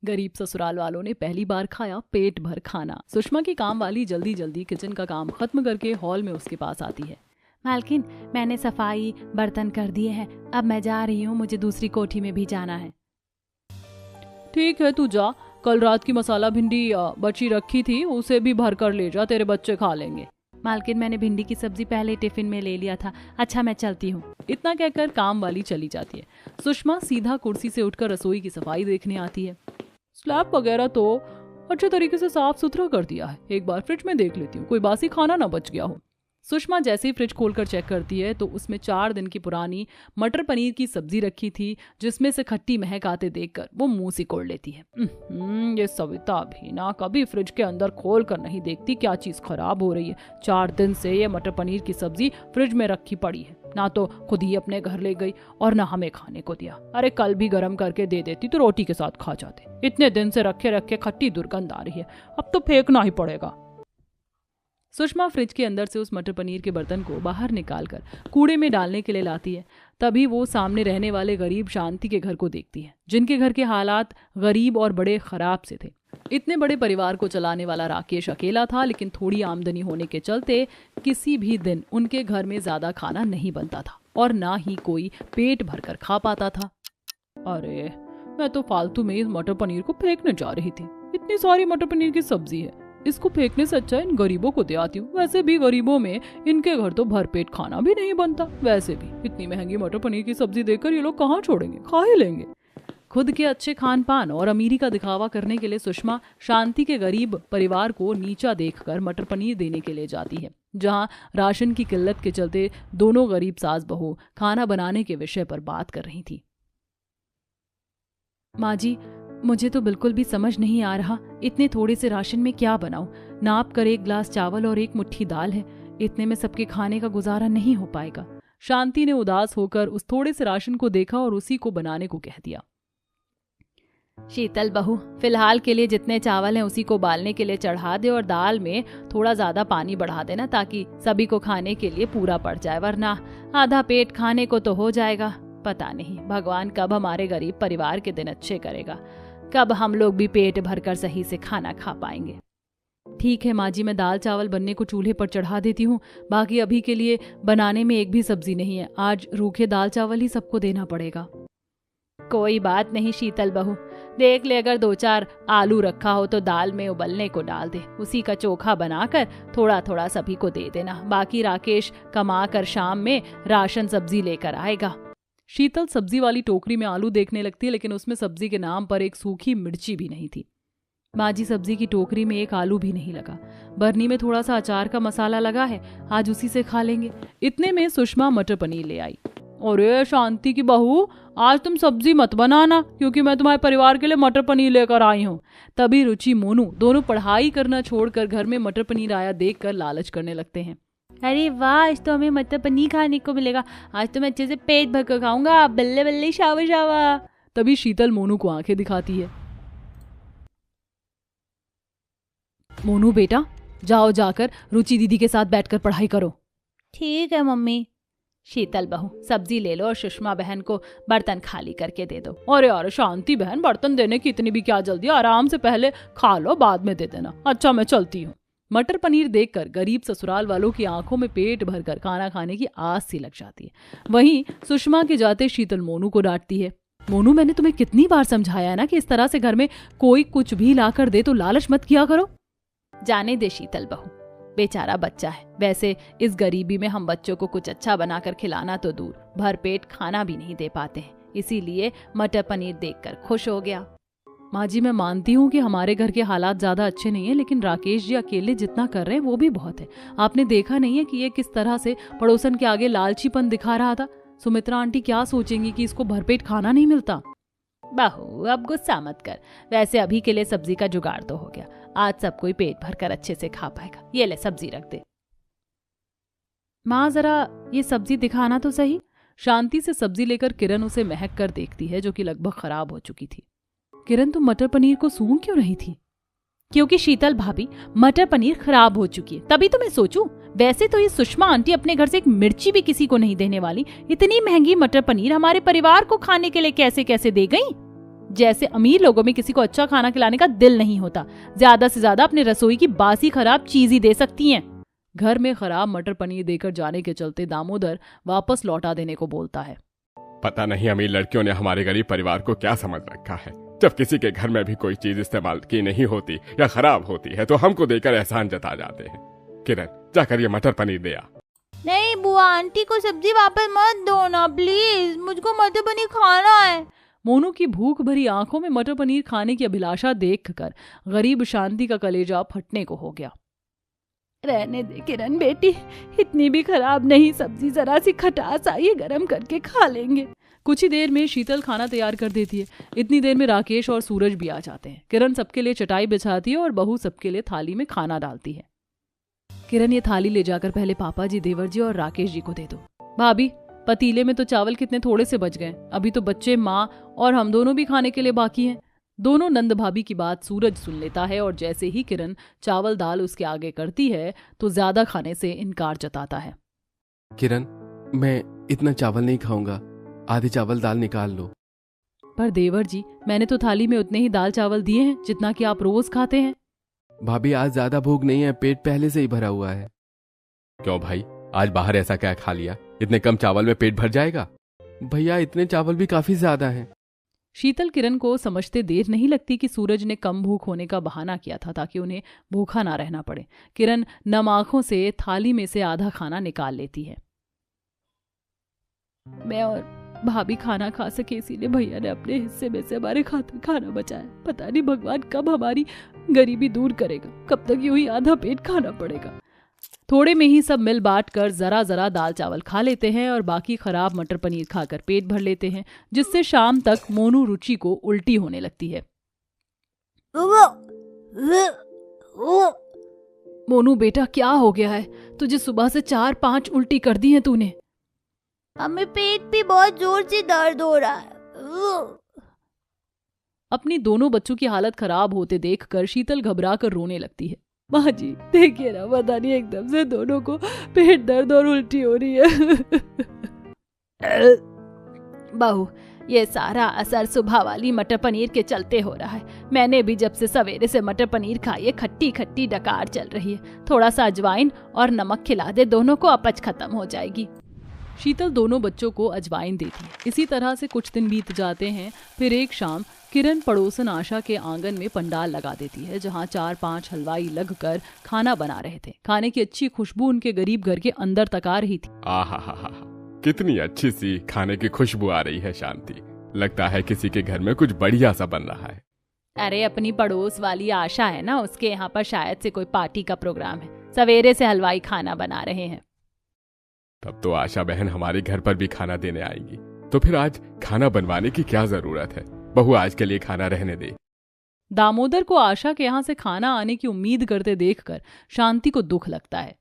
गरीब ससुराल वालों ने पहली बार खाया पेट भर खाना। सुषमा की काम वाली जल्दी जल्दी किचन का काम खत्म करके हॉल में उसके पास आती है। मालकिन, मैंने सफाई बर्तन कर दिए हैं, अब मैं जा रही हूँ, मुझे दूसरी कोठी में भी जाना है। ठीक है, तू जा। कल रात की मसाला भिंडी बची रखी थी, उसे भी भर कर ले जा, तेरे बच्चे खा लेंगे। मालकिन, मैंने भिंडी की सब्जी पहले टिफिन में ले लिया था। अच्छा, मैं चलती हूँ। इतना कहकर काम वाली चली जाती है। सुषमा सीधा कुर्सी से उठकर रसोई की सफाई देखने आती है। स्लैब वगैरह तो अच्छे तरीके से साफ सुथरा कर दिया है, एक बार फ्रिज में देख लेती हूँ, कोई बासी खाना ना बच गया हो। सुषमा जैसे ही फ्रिज खोलकर चेक करती है तो उसमें 4 दिन की पुरानी मटर पनीर की सब्जी रखी थी, जिसमें से खट्टी महक आते देखकर वो मुंह सिकोड़ लेती है। ये सविता भी ना कभी फ्रिज के अंदर खोल कर नहीं देखती क्या चीज खराब हो रही है। 4 दिन से ये मटर पनीर की सब्जी फ्रिज में रखी पड़ी है, ना तो खुद ही अपने घर ले गई और ना हमें खाने को दिया। अरे कल भी गर्म करके दे देती तो रोटी के साथ खा जाते। इतने दिन से रखे रखे खट्टी दुर्गंध आ रही है, अब तो फेंकना ही पड़ेगा। सुषमा फ्रिज के अंदर से उस मटर पनीर के बर्तन को बाहर निकालकर कूड़े में डालने के लिए लाती है। तभी वो सामने रहने वाले गरीब शांति के घर को देखती है, जिनके घर के हालात गरीब और बड़े खराब से थे। इतने बड़े परिवार को चलाने वाला राकेश अकेला था, लेकिन थोड़ी आमदनी होने के चलते किसी भी दिन उनके घर में ज्यादा खाना नहीं बनता था और ना ही कोई पेट भरकर खा पाता था। अरे मैं तो फालतू में इस मटर पनीर को फेंकने जा रही थी। इतनी सारी मटर पनीर की सब्जी है, इसको फेंकने से अच्छा इन गरीबों को दे आती हूँ। वैसे भी गरीबों में इनके घर तो भरपेट खाना भी नहीं बनता। वैसे भी इतनी महंगी मटर पनीर की सब्जी देकर ये लोग कहाँ छोड़ेंगे, खा ही लेंगे। खुद के अच्छे खान पान और अमीरी का दिखावा करने के लिए सुषमा शांति के गरीब परिवार को नीचा देखकर मटर पनीर देने के लिए जाती है, जहां राशन की किल्लत के चलते दोनों गरीब सास बहू खाना बनाने के विषय पर बात कर रही थी। माँ जी, मुझे तो बिल्कुल भी समझ नहीं आ रहा, इतने थोड़े से राशन में क्या बनाऊं। नाप कर 1 गिलास चावल और 1 मुट्ठी दाल है, इतने में सबके खाने का गुजारा नहीं हो पाएगा। शांति ने उदास होकर उस थोड़े से राशन को देखा और उसी को बनाने को कह दिया। शीतल बहू, फिलहाल के लिए जितने चावल हैं उसी को उबालने के लिए चढ़ा दे और दाल में थोड़ा ज्यादा पानी बढ़ा देना, ताकि सभी को खाने के लिए पूरा पड़ जाए, वरना आधा पेट खाने को तो हो जाएगा। पता नहीं भगवान कब हमारे गरीब परिवार के दिन अच्छे करेगा, कब हम लोग भी पेट भरकर सही से खाना खा पाएंगे। ठीक है माँ जी, मैं दाल चावल बनने को चूल्हे पर चढ़ा देती हूँ। बाकी अभी के लिए बनाने में एक भी सब्जी नहीं है, आज रूखे दाल चावल ही सबको देना पड़ेगा। कोई बात नहीं शीतल बहू, देख ले अगर 2-4 आलू रखा हो तो दाल में उबलने को डाल दे, उसी का चोखा बनाकर थोड़ा थोड़ा सभी को दे देना। बाकी राकेश कमा कर शाम में राशन सब्जी लेकर आएगा। शीतल सब्जी वाली टोकरी में आलू देखने लगती है, लेकिन उसमें सब्जी के नाम पर एक सूखी मिर्ची भी नहीं थी। माँ जी, सब्जी की टोकरी में एक आलू भी नहीं लगा, बरनी में थोड़ा सा अचार का मसाला लगा है, आज उसी से खा लेंगे। इतने में सुषमा मटर पनीर ले आई। अरे शांति की बहू, आज तुम सब्जी मत बनाना, क्योंकि मैं तुम्हारे परिवार के लिए मटर पनीर लेकर आई हूँ। तभी रुचि मोनू दोनों पढ़ाई करना छोड़कर घर में मटर पनीर आया देखकर लालच करने लगते हैं। अरे वाह, आज तो हमें मटर पनीर खाने को मिलेगा, आज तो मैं अच्छे से पेट भर कर खाऊंगा, बल्ले बल्ले शावा शावा। तभी शीतल मोनू को आंखें दिखाती है। मोनू बेटा, जाओ जाकर रुचि दीदी के साथ बैठकर पढ़ाई करो। ठीक है मम्मी। शीतल बहू, सब्जी ले लो और सुषमा बहन को बर्तन खाली करके दे दो। अरे यार शांति बहन, बर्तन देने की इतनी भी क्या जल्दी, आराम से पहले खा लो, बाद में दे देना। अच्छा मैं चलती हूँ। मटर पनीर देखकर गरीब ससुराल वालों की आंखों में पेट भरकर खाना खाने की आस सी लग जाती है। वहीं सुषमा के जाते शीतल मोनू को डांटती है। मोनू, मैंने तुम्हें कितनी बार समझाया है ना कि इस तरह से घर में कोई कुछ भी ला कर दे तो लालच मत किया करो। जाने दे शीतल बहू, बेचारा बच्चा है। वैसे इस गरीबी में हम बच्चों को कुछ अच्छा बनाकर खिलाना तो दूर, भर पेट खाना भी नहीं दे पाते हैं, इसीलिए मटर पनीर देखकर खुश हो गया। माँ जी, मैं मानती हूँ कि हमारे घर के हालात ज्यादा अच्छे नहीं है, लेकिन राकेश जी अकेले जितना कर रहे हैं वो भी बहुत है। आपने देखा नहीं है कि ये किस तरह से पड़ोसन के आगे लालचीपन दिखा रहा था। सुमित्रा आंटी क्या सोचेंगी कि इसको भरपेट खाना नहीं मिलता। बहू अब गुस्सा मत कर, वैसे अभी के लिए सब्जी का जुगाड़ तो हो गया, आज सब कोई पेट भरकर अच्छे से खा पाएगा। ये ले सब्जी रख दे। माँ जरा ये सब्जी दिखाना तो सही। शांति से सब्जी लेकर किरण उसे महक कर देखती है, जो कि लगभग खराब हो चुकी थी। किरण, तुम मटर पनीर को सूंघ क्यों रही थी? क्योंकि शीतल भाभी, मटर पनीर खराब हो चुकी है, तभी तो मैं सोचूं। वैसे तो ये सुषमा आंटी अपने घर से एक मिर्ची भी किसी को नहीं देने वाली, इतनी महंगी मटर पनीर हमारे परिवार को खाने के लिए कैसे कैसे दे गई। जैसे अमीर लोगों में किसी को अच्छा खाना खिलाने का दिल नहीं होता, ज्यादा से ज्यादा अपने रसोई की बासी खराब चीज ही दे सकती हैं। घर में खराब मटर पनीर देकर जाने के चलते दामोदर वापस लौटा देने को बोलता है। पता नहीं अमीर लड़कियों ने हमारे गरीब परिवार को क्या समझ रखा है। जब किसी के घर में भी कोई चीज इस्तेमाल की नहीं होती या खराब होती है तो हमको देकर एहसान जता जाते हैं। किरण, जाकर ये मटर पनीर दे आ। नहीं बुआ, आंटी को सब्जी वापस मत दो ना प्लीज, मुझको मटर पनीर खाना है। मोनू की भूख भरी आंखों में मटर पनीर खाने की अभिलाषा देखकर गरीब शांति का कलेजा फटने को हो गया। रहने दे किरण बेटी, इतनी भी खराब नहीं सब्जी, जरा सी खटास आई है, गरम करके खा लेंगे। कुछ ही देर में शीतल खाना तैयार कर देती है। इतनी देर में राकेश और सूरज भी आ जाते हैं। किरण सबके लिए चटाई बिछाती है और बहू सबके लिए थाली में खाना डालती है। किरण, ये थाली ले जाकर पहले पापा जी, देवर जी और राकेश जी को दे दो। भाभी, पतीले में तो चावल कितने थोड़े से बच गए, अभी तो बच्चे, माँ और हम दोनों भी खाने के लिए बाकी हैं। दोनों नंद भाभी की बात सूरज सुन लेता है और जैसे ही किरण चावल दाल उसके आगे करती है तो ज्यादा खाने से इनकार जताता है। किरण, मैं इतना चावल नहीं खाऊंगा, आधे चावल दाल निकाल लो। पर देवर जी, मैंने तो थाली में उतने ही दाल चावल दिए हैं जितना कि आप रोज खाते हैं। भाभी, आज ज्यादा भूख नहीं है, पेट पहले से ही भरा हुआ है। क्यों भाई, आज बाहर ऐसा क्या खा लिया? इतने कम चावल में पेट भर जाएगा? भैया, इतने चावल भी काफी ज्यादा हैं। शीतल किरण को समझते देर नहीं लगती कि सूरज ने कम भूख होने का बहाना किया था ताकि उन्हें भूखा ना रहना पड़े। किरण नम आंखों से थाली में से आधा खाना निकाल लेती है। मैं और भाभी खाना खा सके इसीलिए भैया ने अपने हिस्से में से हमारे खातिर खाना बचाया। पता नहीं भगवान कब हमारी गरीबी दूर करेगा, कब तक यूं ही आधा पेट खाना पड़ेगा। थोड़े में ही सब मिल बांट कर जरा जरा दाल चावल खा लेते हैं और बाकी खराब मटर पनीर खाकर पेट भर लेते हैं, जिससे शाम तक मोनू रुचि को उल्टी होने लगती है। मोनू बेटा, क्या हो गया है तुझे? सुबह से 4-5 उल्टी कर दी हैं तूने। हमें पेट भी बहुत जोर से दर्द हो रहा है। अपनी दोनों बच्चों की हालत खराब होते देखकर शीतल घबरा कर रोने लगती है। माँ जी, देखिए ना, पता नहीं एकदम से दोनों को पेट दर्द और उल्टी हो रही है। बहू, ये सारा असर सुबह वाली मटर पनीर के चलते हो रहा है। मैंने भी जब से सवेरे से मटर पनीर खाई है, खट्टी खट्टी डकार चल रही है। थोड़ा सा अजवाइन और नमक खिला दे, दोनों को अपच खत्म हो जाएगी। शीतल दोनों बच्चों को अजवाइन देती है। इसी तरह से कुछ दिन बीत जाते हैं। फिर एक शाम किरण पड़ोसन आशा के आंगन में पंडाल लगा देती है, जहां 4-5 हलवाई लगकर खाना बना रहे थे। खाने की अच्छी खुशबू उनके गरीब घर के अंदर तक आ रही थी। आहा, कितनी अच्छी सी खाने की खुशबू आ रही है शांति। लगता है किसी के घर में कुछ बढ़िया सा बन रहा है। अरे अपनी पड़ोस वाली आशा है ना, उसके यहाँ पर शायद से कोई पार्टी का प्रोग्राम है। सवेरे से हलवाई खाना बना रहे हैं। तब तो आशा बहन हमारे घर पर भी खाना देने आएंगी, तो फिर आज खाना बनवाने की क्या जरूरत है? बहू आज के लिए खाना रहने दे। दामोदर को आशा के यहाँ से खाना आने की उम्मीद करते देखकर शांति को दुख लगता है।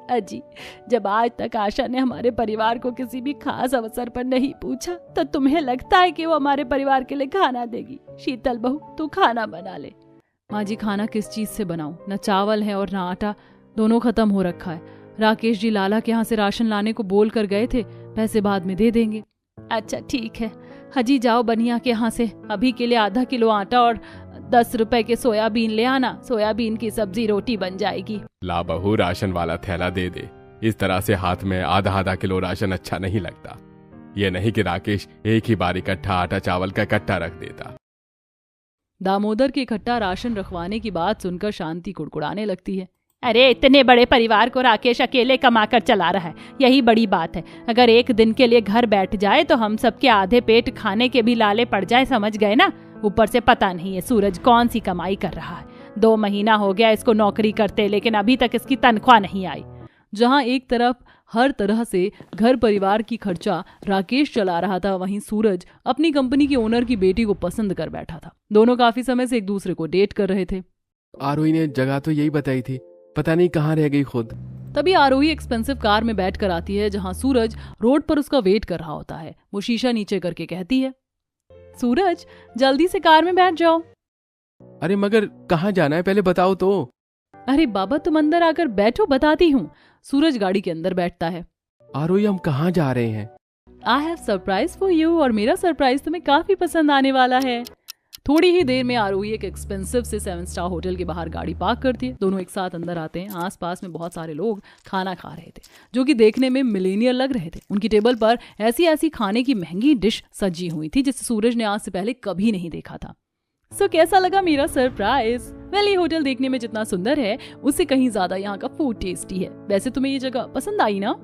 अजी, जब आज तक आशा ने हमारे परिवार को किसी भी खास अवसर पर नहीं पूछा, तो तुम्हें लगता है कि वो हमारे परिवार के लिए खाना देगी? शीतल बहू, तू खाना बना ले। माँ जी, खाना किस चीज से बनाऊं? न चावल है और न आटा, दोनों खत्म हो रखा है। राकेश जी लाला के यहाँ से राशन लाने को बोल कर गए थे, पैसे बाद में दे देंगे। अच्छा ठीक है, हजी जाओ बनिया के यहाँ से अभी के लिए आधा किलो आटा और 10 रुपए के सोयाबीन ले आना। सोयाबीन की सब्जी रोटी बन जाएगी। ला बहू, राशन वाला थैला दे दे। इस तरह से हाथ में आधा किलो राशन अच्छा नहीं लगता। ये नहीं कि राकेश एक ही बार इकट्ठा आटा चावल का कट्टा रख देता। दामोदर के इकट्ठा राशन रखवाने की बात सुनकर शांति कुड़कुड़ाने लगती है। अरे इतने बड़े परिवार को राकेश अकेले कमाकर चला रहा है, यही बड़ी बात है। अगर एक दिन के लिए घर बैठ जाए तो हम सबके आधे पेट खाने के भी लाले पड़ जाए, समझ गए ना? ऊपर से पता नहीं है सूरज कौन सी कमाई कर रहा है। 2 महीना हो गया इसको नौकरी करते, लेकिन अभी तक इसकी तनख्वाह नहीं आई। जहां एक तरफ हर तरह से घर परिवार की खर्चा राकेश चला रहा था, वहीं सूरज अपनी कंपनी के ओनर की बेटी को पसंद कर बैठा था। दोनों काफी समय से एक दूसरे को डेट कर रहे थे। आरोही ने जगह तो यही बताई थी, पता नहीं कहाँ रह गई खुद। तभी आरोही एक्सपेंसिव कार में बैठ कर आती है, जहां सूरज रोड पर उसका वेट कर रहा होता है। वो शीशा नीचे करके कहती है, सूरज जल्दी से कार में बैठ जाओ। अरे मगर कहाँ जाना है पहले बताओ तो। अरे बाबा, तुम अंदर आकर बैठो, बताती हूँ। सूरज गाड़ी के अंदर बैठता है। आरोही, हम कहाँ जा रहे हैं? I have surprise for you, और मेरा सरप्राइज तुम्हें काफी पसंद आने वाला है। थोड़ी ही देर में आरोही एक एक्सपेंसिव से 7 स्टार होटल के बाहर गाड़ी पार्क करती है। दोनों एक साथ अंदर आते हैं। आसपास में बहुत सारे लोग खाना खा रहे थे, जो कि देखने में मिलेनियल लग रहे थे। उनकी टेबल पर ऐसी ऐसी खाने की महंगी डिश सजी हुई थी जिसे सूरज ने आज से पहले कभी नहीं देखा था। सो कैसा लगा मेरा सरप्राइज? वेल, ये होटल देखने में जितना सुंदर है उससे कहीं ज्यादा यहाँ का फूड टेस्टी है। वैसे तुम्हें ये जगह पसंद आई ना?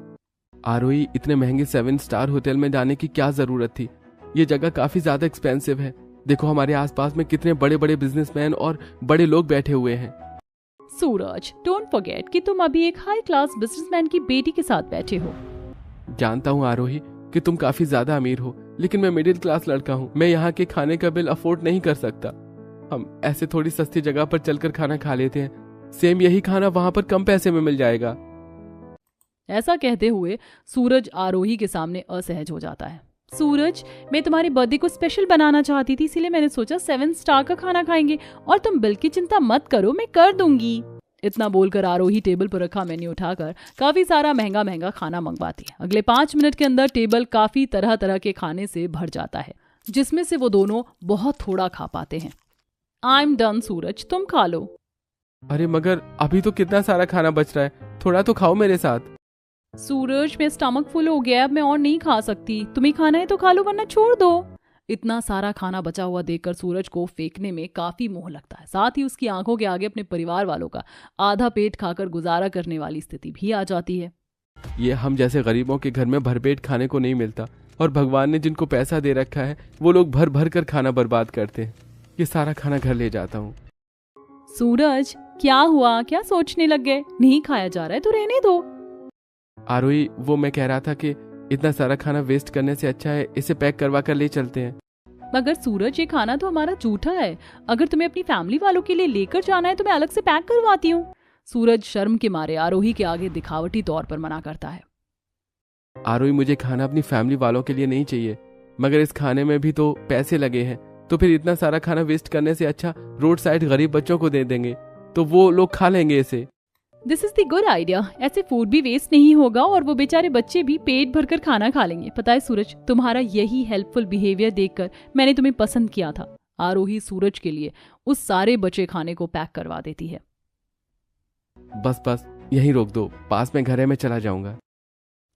आरोही, इतने महंगे 7 स्टार होटल में जाने की क्या जरूरत थी? ये जगह काफी ज्यादा एक्सपेंसिव है। देखो हमारे आसपास में कितने बड़े बड़े बिजनेसमैन और बड़े लोग बैठे हुए हैं। सूरज, डोंट फॉरगेट कि तुम अभी एक हाई क्लास बिजनेसमैन की बेटी के साथ बैठे हो। जानता हूँ आरोही कि तुम काफी ज्यादा अमीर हो, लेकिन मैं मिडिल क्लास लड़का हूँ। मैं यहाँ के खाने का बिल अफोर्ड नहीं कर सकता। हम ऐसे थोड़ी सस्ती जगह पर चलकर खाना खा लेते हैं। सेम यही खाना वहाँ पर कम पैसे में मिल जाएगा। ऐसा कहते हुए सूरज आरोही के सामने असहज हो जाता है। सूरज, मैं तुम्हारी बर्थडे को स्पेशल बनाना चाहती थी, इसीलिए मैंने सोचा 7 स्टार का खाना खाएंगे, और तुम बिल की चिंता मत करो, मैं कर दूंगी। इतना बोलकर आरोही टेबल पर रखा मेन्यू उठाकर काफी सारा महंगा महंगा खाना मंगवाती है। अगले 5 मिनट के अंदर टेबल काफी तरह तरह के खाने से भर जाता है, जिसमें से वो दोनों बहुत थोड़ा खा पाते हैं। आई एम डन सूरज, तुम खा लो। अरे मगर अभी तो कितना सारा खाना बच रहा है, थोड़ा तो खाओ मेरे साथ। सूरज, मेरा स्टमक फुल हो गया है, अब मैं और नहीं खा सकती। तुम्हें खाना है तो खा लो, वरना छोड़ दो। इतना सारा खाना बचा हुआ देखकर सूरज को फेंकने में काफी मोह लगता है। साथ ही उसकी आंखों के आगे अपने परिवार वालों का आधा पेट खाकर गुजारा करने वाली स्थिति भी आ जाती है। ये हम जैसे गरीबों के घर में भरपेट खाने को नहीं मिलता, और भगवान ने जिनको पैसा दे रखा है वो लोग भर भर कर खाना बर्बाद करते हैं। ये सारा खाना घर ले जाता हूँ। सूरज, क्या हुआ? क्या सोचने लग गए? नहीं खाया जा रहा है तो रहने दो। आरोही, वो मैं कह रहा था कि इतना सारा खाना वेस्ट करने से अच्छा है इसे पैक करवा कर ले चलते हैं। मगर सूरज, ये खाना तो हमारा जूठा है। अगर तुम्हें अपनी फैमिली वालों के लिए लेकर जाना है तो मैं अलग से पैक करवाती हूँ। सूरज शर्म के मारे आरोही के आगे दिखावटी तौर पर मना करता है। आरोही, मुझे खाना अपनी फैमिली वालों के लिए नहीं चाहिए, मगर इस खाने में भी तो पैसे लगे हैं, तो फिर इतना सारा खाना वेस्ट करने से अच्छा रोड साइड गरीब बच्चों को दे देंगे, तो वो लोग खा लेंगे इसे। This is the good idea. ऐसे फूड भी वेस्ट नहीं होगा और वो बेचारे बच्चे भी पेट भरकर खाना खा लेंगे। पता है सूरज, तुम्हारा यही हेल्पफुल बिहेवियर देखकर मैंने तुम्हें पसंद किया था। आरोही सूरज के लिए उस सारे बचे खाने को पैक करवा देती है। बस बस यहीं रोक दो, पास में घर है, मैं चला जाऊंगा।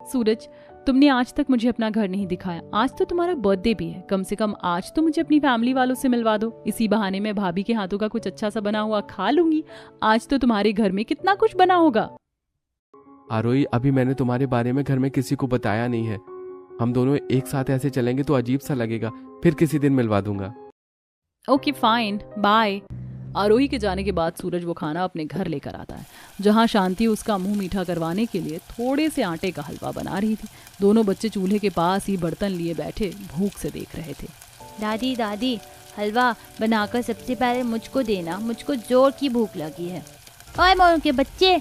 सूरज, तुमने आज तक मुझे अपना घर नहीं दिखाया। आज तो तुम्हारा बर्थडे भी है, कम से कम आज तो मुझे अपनी फैमिली वालों से मिलवा दो। इसी बहाने मैं भाभी के हाथों का कुछ अच्छा सा बना हुआ खा लूंगी। आज तो तुम्हारे घर में कितना कुछ बना होगा। आरोही, अभी मैंने तुम्हारे बारे में घर में किसी को बताया नहीं है। हम दोनों एक साथ ऐसे चलेंगे तो अजीब सा लगेगा, फिर किसी दिन मिलवा दूंगा। Okay fine, bye. आरोही के जाने के बाद सूरज वो खाना अपने घर लेकर आता है, जहाँ शांति उसका मुंह मीठा करवाने के लिए थोड़े से आटे का हलवा बना रही थी। दोनों बच्चे चूल्हे के पास ही बर्तन लिए बैठे भूख से देख रहे थे। दादी दादी, हलवा बनाकर सबसे पहले मुझको देना, मुझको जोर की भूख लगी है। ओए मोनू के बच्चे,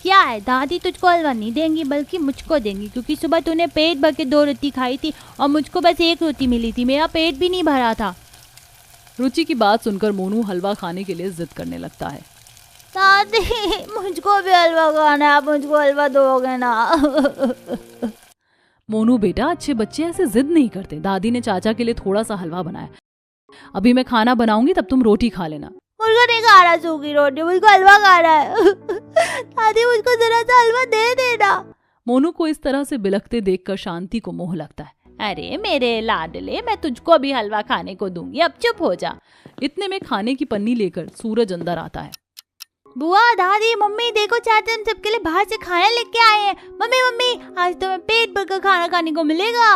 क्या है? दादी तुझको हलवा नहीं देंगी बल्कि मुझको देंगी, क्योंकि सुबह तूने पेट भर के 2 रोटी खाई थी और मुझको बस 1 रोटी मिली थी। मेरा पेट भी नहीं भरा था। रुचि की बात सुनकर मोनू हलवा खाने के लिए जिद करने लगता है। दादी, मुझको भी हलवा खाना है, आप मुझको हलवा दोगे ना? मोनू बेटा, अच्छे बच्चे ऐसे जिद नहीं करते। दादी ने चाचा के लिए थोड़ा सा हलवा बनाया। अभी मैं खाना बनाऊंगी, तब तुम रोटी खा लेना। मुझको नहीं खा रहा सूखी रोटी, मुझको हलवा खाना है। दादी, मुझको जरा सा हलवा दे देना। मोनू को इस तरह से बिलखते देखकर शांति को मोह लगता है। अरे मेरे लाडले, मैं तुझको भी हलवा खाने को दूंगी, अब चुप हो जा। इतने में खाने की पन्नी लेकर सूरज अंदर आता है। बुआ, दादी, मम्मी, देखो चाचा हम सबके लिए बाहर से खाना लेके आए हैं। मम्मी मम्मी, आज तो मैं पेट भर कर खाना खाने को मिलेगा।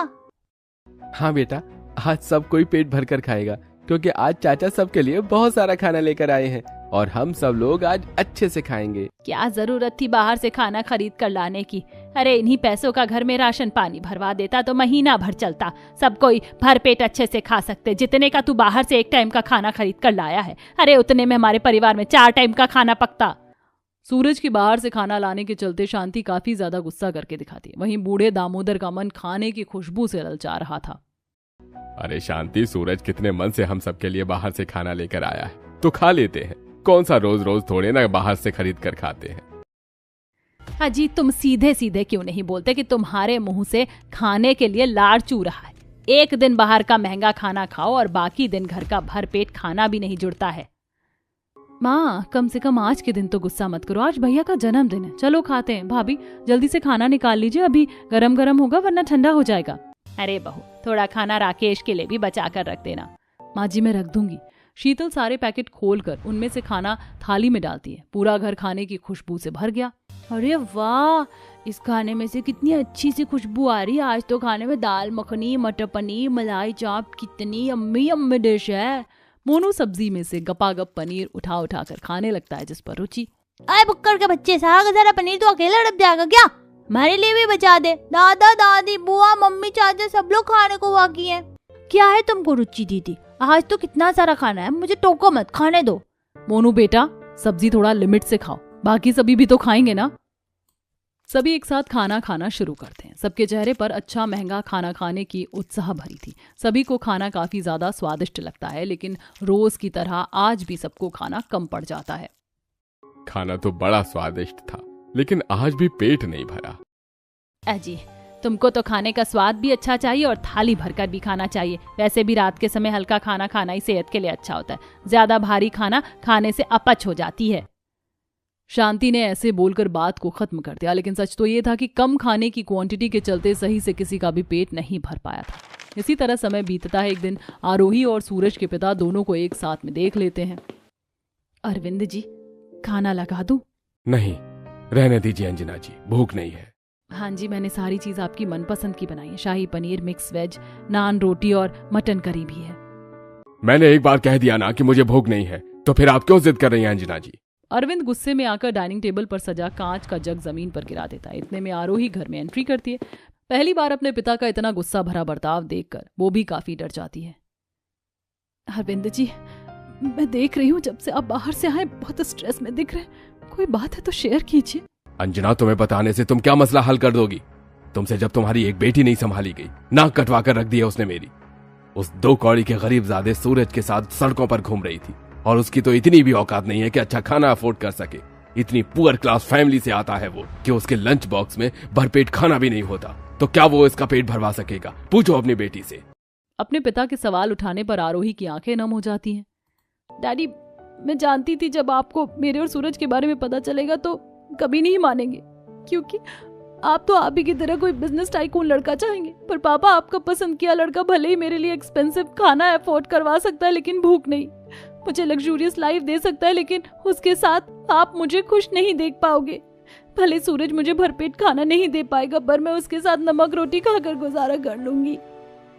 हाँ बेटा, आज सब कोई पेट भर कर खाएगा, क्योंकि आज चाचा सबके लिए बहुत सारा खाना लेकर आए हैं और हम सब लोग आज अच्छे से खाएंगे। क्या जरूरत थी बाहर से खाना खरीद कर लाने की? अरे इन्हीं पैसों का घर में राशन पानी भरवा देता तो महीना भर चलता। सब कोई भर पेट अच्छे से खा सकते। जितने का तू बाहर से 1 टाइम का खाना खरीद कर लाया है, अरे उतने में हमारे परिवार में 4 टाइम का खाना पकता। सूरज की बाहर से खाना लाने के चलते शांति काफी ज्यादा गुस्सा करके दिखाती है। वहीं बूढ़े दामोदर का मन खाने की खुशबू से ललचा रहा था। अरे शांति, सूरज कितने मन से हम सबके लिए बाहर से खाना लेकर आया है, तो खा लेते हैं। कौन सा रोज रोज थोड़े ना बाहर से खरीद कर खाते हैं। अजी तुम सीधे सीधे क्यों नहीं बोलते कि तुम्हारे मुंह से खाने के लिए लाड़ चू रहा है। एक दिन बाहर का महंगा खाना खाओ और बाकी दिन घर का भरपेट खाना भी नहीं जुड़ता है। माँ कम से कम आज के दिन तो गुस्सा मत करो, आज भैया का जन्मदिन है, चलो खाते हैं। भाभी जल्दी से खाना निकाल लीजिए, अभी गरम गरम होगा वरना ठंडा हो जाएगा। अरे बहू थोड़ा खाना राकेश के लिए भी बचा कर रख देना। माँ जी मैं रख दूंगी। शीतल सारे पैकेट खोलकर उनमें से खाना थाली में डालती है। पूरा घर खाने की खुशबू से भर गया। अरे वाह, इस खाने में से कितनी अच्छी सी खुशबू आ रही है। आज तो खाने में दाल मखनी, मटर पनीर, मलाई चाप, कितनी यम्मी यम्मी डिश है। मोनू सब्जी में से गपागप पनीर उठा उठा कर खाने लगता है, जिस पर रुचि। अरे बुक्कर के बच्चे, सारा का सारा पनीर तो अकेला डब जाएगा क्या? हमारे लिए भी बचा दे। दादा दादी बुआ मम्मी चाचा सब लोग खाने को बाकी हैं। क्या है तुमको रुचि दीदी, आज तो कितना सारा खाना है, मुझे टोको मत, खाने दो। मोनू बेटा सब्जी थोड़ा लिमिट से खाओ, बाकी सभी भी तो खाएंगे ना। सभी एक साथ खाना खाना शुरू करते हैं। सबके चेहरे पर अच्छा महंगा खाना खाने की उत्साह भरी थी। सभी को खाना काफी ज्यादा स्वादिष्ट लगता है, लेकिन रोज की तरह आज भी सबको खाना कम पड़ जाता है। खाना तो बड़ा स्वादिष्ट था, लेकिन आज भी पेट नहीं भरा। अजी तुमको तो खाने का स्वाद भी अच्छा चाहिए और थाली भरकर भी खाना चाहिए। वैसे भी रात के समय हल्का खाना खाना ही सेहत के लिए अच्छा होता है। ज्यादा भारी खाना खाने से अपच हो जाती है। शांति ने ऐसे बोलकर बात को खत्म कर दिया, लेकिन सच तो ये था कि कम खाने की क्वांटिटी के चलते सही से किसी का भी पेट नहीं भर पाया था। इसी तरह समय बीतता है। एक दिन आरोही और सूरज के पिता दोनों को एक साथ में देख लेते हैं। अरविंद जी खाना लगा दूं? नहीं, रहने दीजिए अंजना जी, भूख नहीं है। हाँ जी, मैंने सारी चीज आपकी मनपसंद की बनाई है। शाही पनीर, मिक्स वेज, नान, रोटी और मटन करी भी है। मैंने एक बार कह दिया ना कि मुझे भूख नहीं है, तो फिर आप क्यों जिद कर रही हैं अंजना जी? अरविंद गुस्से में आकर डाइनिंग टेबल पर सजा कांच का जग जमीन पर गिरा देता है। इतने में आरोही घर में एंट्री करती है। पहली बार अपने पिता का इतना गुस्सा भरा बर्ताव देखकर वो भी काफी डर जाती है। अरविंद जी मैं देख रही हूँ जब से आप बाहर से आए बहुत स्ट्रेस में दिख रहे हैं, कोई बात है तो शेयर कीजिए। अंजना तुम्हें बताने से तुम क्या मसला हल कर दोगी? तुमसे जब तुम्हारी एक बेटी नहीं संभाली गई, नाक कटवा कर रख दिया उसने मेरी। उस 2 कौड़ी के गरीबजादे सूरज के साथ सड़कों पर घूम रही थी, और उसकी तो इतनी भी औकात नहीं है कि अच्छा खाना अफोर्ड कर सके। इतनी पुअर क्लास फैमिली से आता है वो कि उसके लंच बॉक्स में भरपेट खाना भी नहीं होता, तो क्या वो इसका पेट भरवा सकेगा? पूछो अपनी बेटी से। अपने पिता के सवाल उठाने पर आरोही की आंखें नम हो जाती हैं। डैडी मैं जानती थी जब आपको मेरे और सूरज के बारे में पता चलेगा तो कभी नहीं मानेंगे, क्योंकि आप तो आप ही की तरह कोई बिजनेस टाइकून लड़का चाहेंगे। पर पापा आपका पसंद किया लड़का भले ही मेरे लिए एक्सपेंसिव खाना अफोर्ड करवा सकता है, लेकिन भूख नहीं। मुझे लग्जूरियस लाइफ दे सकता है, लेकिन उसके साथ आप मुझे खुश नहीं देख पाओगे। भले सूरज मुझे भरपेट खाना नहीं दे पाएगा, पर मैं उसके साथ नमक रोटी खाकर गुजारा कर लूंगी।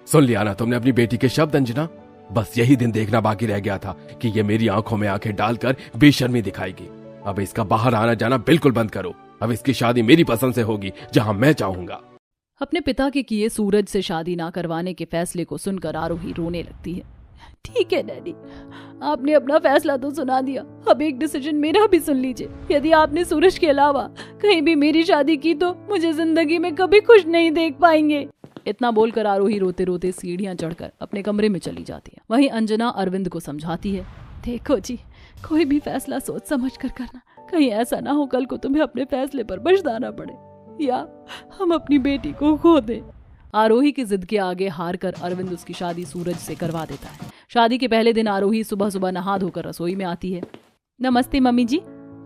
सुन लिया ना तुमने अपनी बेटी के शब्द अंजना? बस यही दिन देखना बाकी रह गया था कि ये मेरी आंखों में आंखें डालकर बेशर्मी दिखाएगी। अब इसका बाहर आना जाना बिल्कुल बंद करो। अब इसकी शादी मेरी पसंद से होगी, जहां मैं चाहूंगा। अपने पिता के किए सूरज से शादी ना करवाने के फैसले को सुनकर आरोही रोने लगती है। ठीक है डैडी, आपने अपना फैसला तो सुना दिया, अब एक डिसीजन मेरा भी सुन लीजिए। यदि आपने सूरज के अलावा कहीं भी मेरी शादी की तो मुझे जिंदगी में कभी खुश नहीं देख पाएंगे। इतना बोलकर आरोही रोते रोते सीढ़ियां चढ़कर अपने कमरे में चली जाती है। वहीं अंजना अरविंद को समझाती है, देखो जी, कोई भी फैसला सोच समझ कर करना, कहीं ऐसा ना हो कल को तुम्हें अपने फैसले पर पछताना पड़े या हम अपनी बेटी को खो दें। आरोही की जिद के आगे हार कर अरविंद उसकी शादी सूरज से करवा देता है। शादी के पहले दिन आरोही सुबह सुबह नहा धोकर रसोई में आती है। नमस्ते मम्मी जी,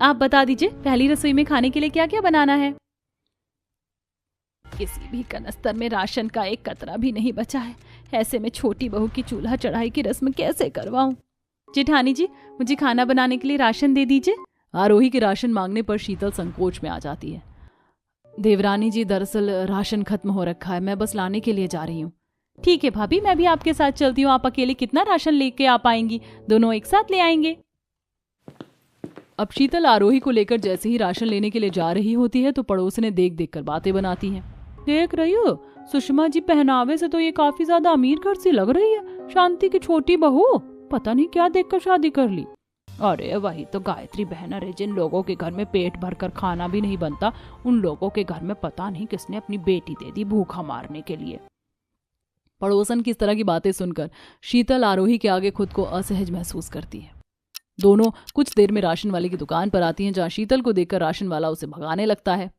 आप बता दीजिए पहली रसोई में खाने के लिए क्या क्या बनाना है। किसी भी कनस्तर में राशन का एक कतरा भी नहीं बचा है, ऐसे में छोटी बहू की चूल्हा चढ़ाई की रस्म कैसे करवाऊं। जेठानी जी मुझे खाना बनाने के लिए राशन दे दीजिए। आरोही के राशन मांगने पर शीतल संकोच में आ जाती है। देवरानी जी दरअसल राशन खत्म हो रखा है, मैं बस लाने के लिए जा रही हूँ। ठीक है भाभी, मैं भी आपके साथ चलती हूँ। आप अकेले कितना राशन लेके आ पाएंगी, दोनों एक साथ ले आएंगे। अब शीतल आरोही को लेकर जैसे ही राशन लेने के लिए जा रही होती है तो पड़ोस ने देख देख कर बातें बनाती हैं। देख रही हो सुषमा जी, पहनावे से तो ये काफी ज्यादा अमीर घर से लग रही है। शांति की छोटी बहू, पता नहीं क्या देखकर शादी कर ली। अरे वही तो गायत्री बहन है, जिन लोगों के घर में पेट भरकर खाना भी नहीं बनता, उन लोगों के घर में पता नहीं किसने अपनी बेटी दे दी भूखा मारने के लिए। पड़ोसन की इस तरह की बातें सुनकर शीतल आरोही के आगे खुद को असहज महसूस करती है। दोनों कुछ देर में राशन वाले की दुकान पर आती हैं, जहाँ शीतल को देखकर राशन वाला उसे भगाने लगता है।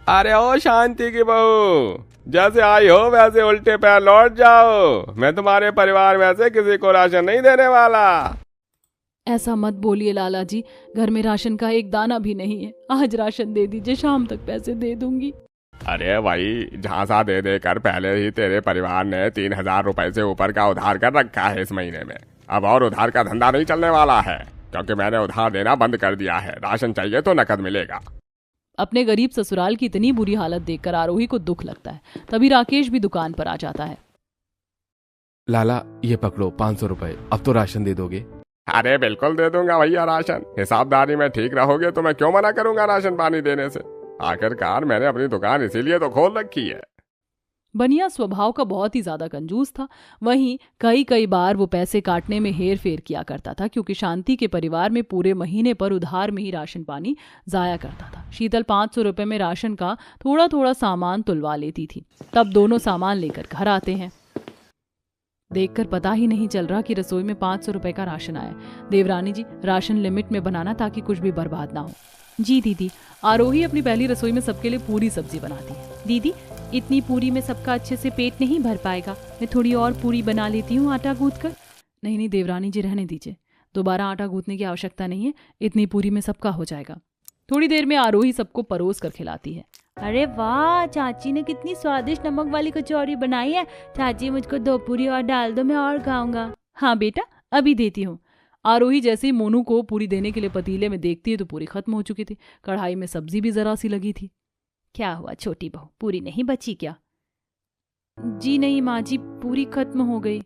अरे ओ शांति की बहू, जैसे आई हो वैसे उल्टे पैर लौट जाओ। मैं तुम्हारे परिवार में से किसी को राशन नहीं देने वाला। ऐसा मत बोलिए लाला जी, घर में राशन का एक दाना भी नहीं है। आज राशन दे दीजिए, शाम तक पैसे दे दूंगी। अरे भाई, झांसा दे देकर पहले ही तेरे परिवार ने 3,000 रुपए से ऊपर का उधार कर रखा है इस महीने में। अब और उधार का धंधा नहीं चलने वाला है, क्योंकि मैंने उधार देना बंद कर दिया है। राशन चाहिए तो नकद मिलेगा। अपने गरीब ससुराल की इतनी बुरी हालत देखकर आरोही को दुख लगता है। तभी राकेश भी दुकान पर आ जाता है। लाला ये पकड़ो 500 रुपए, अब तो राशन दे दोगे? अरे बिल्कुल दे दूंगा भैया राशन। हिसाबदारी में ठीक रहोगे तो मैं क्यों मना करूंगा राशन पानी देने से। आखिरकार मैंने अपनी दुकान इसीलिए तो खोल रखी है। बनिया स्वभाव का बहुत ही ज्यादा कंजूस था। वहीं कई बार वो पैसे काटने में हेर फेर किया करता था, क्योंकि शांति के परिवार में पूरे महीने पर उधार में ही राशन पानी जाया करता था। शीतल 500 रुपए में राशन का थोड़ा थोड़ा सामान तुलवा लेती थी। तब दोनों सामान लेकर घर आते हैं। देखकर पता ही नहीं चल रहा कि रसोई में 500 रुपए का राशन आया। देवरानी जी, राशन लिमिट में बनाना ताकि कुछ भी बर्बाद ना हो। जी दीदी। आरोही अपनी पहली रसोई में सबके लिए पूरी सब्जी बनाती है। दीदी, इतनी पूरी में सबका अच्छे से पेट नहीं भर पाएगा, मैं थोड़ी और पूरी बना लेती हूँ आटा गूंथ कर। नहीं देवरानी जी, रहने दीजिए, दोबारा आटा गूंथने की आवश्यकता नहीं है। इतनी पूरी में सबका हो जाएगा। थोड़ी देर में आरोही सबको परोस कर खिलाती है। अरे वाह, चाची ने कितनी स्वादिष्ट नमक वाली कचौरी बनाई है। चाची मुझको 2 पूरी और डाल दो, मैं और खाऊंगा। हाँ बेटा, अभी देती हूँ। आरोही जैसे ही मोनू को पूरी देने के लिए पतीले में देखती है तो पूरी खत्म हो चुकी थी। कढ़ाई में सब्जी भी जरा सी लगी थी। क्या हुआ छोटी बहू, पूरी नहीं बची क्या? जी नहीं माँ जी, पूरी खत्म हो गई।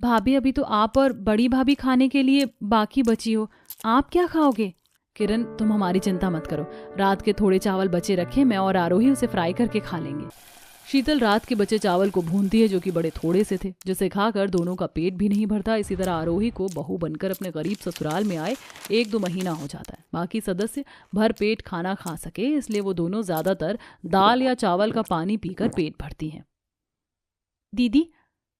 भाभी, अभी तो आप और बड़ी भाभी खाने के लिए बाकी बची हो, आप क्या खाओगे? किरण, तुम हमारी चिंता मत करो, रात के थोड़े चावल बचे रखे, मैं और आरोही उसे फ्राई करके खा लेंगे। शीतल रात के बचे चावल को भूनती है, जो कि बड़े थोड़े से थे, जिसे खाकर दोनों का पेट भी नहीं भरता। इसी तरह आरोही को बहू बनकर अपने गरीब ससुराल में आए 1-2 महीना हो जाता है। बाकी सदस्य भर पेट खाना खा सके, इसलिए वो दोनों ज्यादातर दाल या चावल का पानी पीकर पेट भरती हैं। दीदी,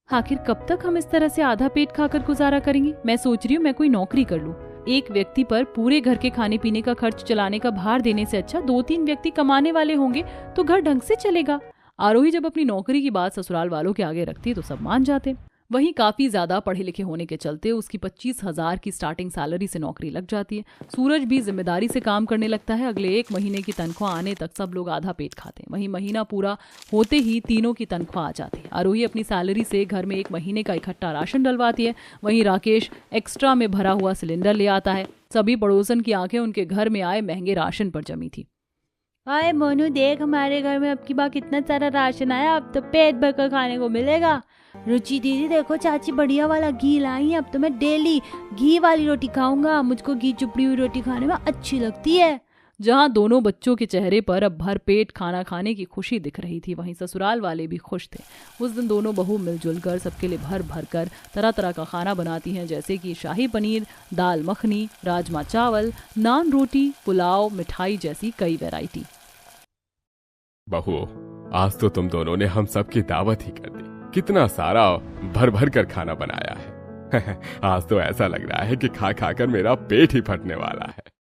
आखिर कब तक हम इस तरह से आधा पेट खाकर गुजारा करेंगे? मैं सोच रही हूँ मैं कोई नौकरी कर लूँ। एक व्यक्ति पर पूरे घर के खाने पीने का खर्च चलाने का भार देने से अच्छा 2-3 व्यक्ति कमाने वाले होंगे तो घर ढंग से चलेगा। आरोही जब अपनी नौकरी की बात ससुराल वालों के आगे रखती है तो सब मान जाते। वहीं काफी ज्यादा पढ़े लिखे होने के चलते उसकी 25,000 की स्टार्टिंग सैलरी से नौकरी लग जाती है। सूरज भी जिम्मेदारी से काम करने लगता है। अगले 1 महीने की तनख्वाह आने तक सब लोग आधा पेट खाते हैं। वहीं महीना पूरा होते ही तीनों की तनख्वाह आ जाती है। आरोही अपनी सैलरी से घर में 1 महीने का इकट्ठा राशन डलवाती है। वहीं राकेश एक्स्ट्रा में भरा हुआ सिलेंडर ले आता है। सभी पड़ोसन की आंखें उनके घर में आए महंगे राशन पर जमी थी। आए मोनू, देख हमारे घर में अब की बार कितना सारा राशन आया, अब तो पेट भरकर खाने को मिलेगा। रुचि दीदी देखो, चाची बढ़िया वाला घी लाई है, अब तो मैं डेली घी वाली रोटी खाऊंगा। मुझको घी चुपड़ी हुई रोटी खाने में अच्छी लगती है। जहां दोनों बच्चों के चेहरे पर अब भर पेट खाना खाने की खुशी दिख रही थी, वहीं ससुराल वाले भी खुश थे। उस दिन दोनों बहू मिलजुल कर सबके लिए भर भर कर तरह तरह का खाना बनाती हैं, जैसे कि शाही पनीर, दाल मखनी, राजमा चावल, नान रोटी, पुलाव, मिठाई जैसी कई वैरायटी। बहू, आज तो तुम दोनों ने हम सब की दावत ही कर दी। कितना सारा भर भर कर खाना बनाया है। आज तो ऐसा लग रहा है कि खा खा कर मेरा पेट ही फटने वाला है।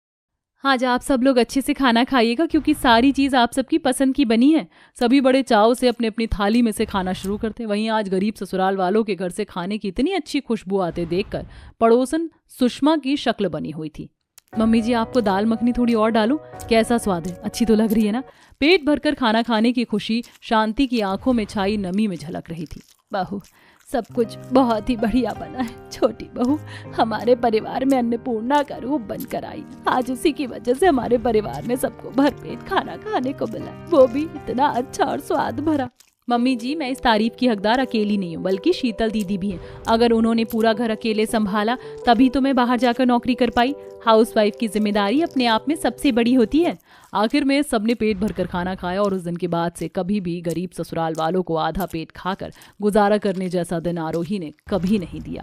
आज आप सब लोग अच्छे से खाना खाइएगा, क्योंकि सारी चीज आप सबकी पसंद की बनी है। सभी बड़े चाव से अपनी अपनी थाली में से खाना शुरू करते। वहीं आज गरीब ससुराल वालों के घर से खाने की इतनी अच्छी खुशबू आते देखकर पड़ोसन सुषमा की शक्ल बनी हुई थी। मम्मी जी, आपको दाल मखनी थोड़ी और डालूं? कैसा स्वाद है, अच्छी तो लग रही है ना? पेट भरकर खाना खाने की खुशी शांति की आंखों में छाई नमी में झलक रही थी। बहू, सब कुछ बहुत ही बढ़िया बना है। छोटी बहू हमारे परिवार में अन्नपूर्णा का रूप बनकर आई। आज उसी की वजह से हमारे परिवार में सबको भरपेट खाना खाने को मिला, वो भी इतना अच्छा और स्वाद भरा। मम्मी जी, मैं इस तारीफ की हकदार अकेली नहीं हूँ, बल्कि शीतल दीदी भी हैं। अगर उन्होंने पूरा घर अकेले संभाला तभी तो मैं बाहर जाकर नौकरी कर पाई। हाउसवाइफ की जिम्मेदारी अपने आप में सबसे बड़ी होती है। आखिर में सबने पेट भरकर खाना खाया और उस दिन के बाद से कभी भी गरीब ससुराल वालों को आधा पेट खाकर गुजारा करने जैसा दिन आरोही ने कभी नहीं दिया।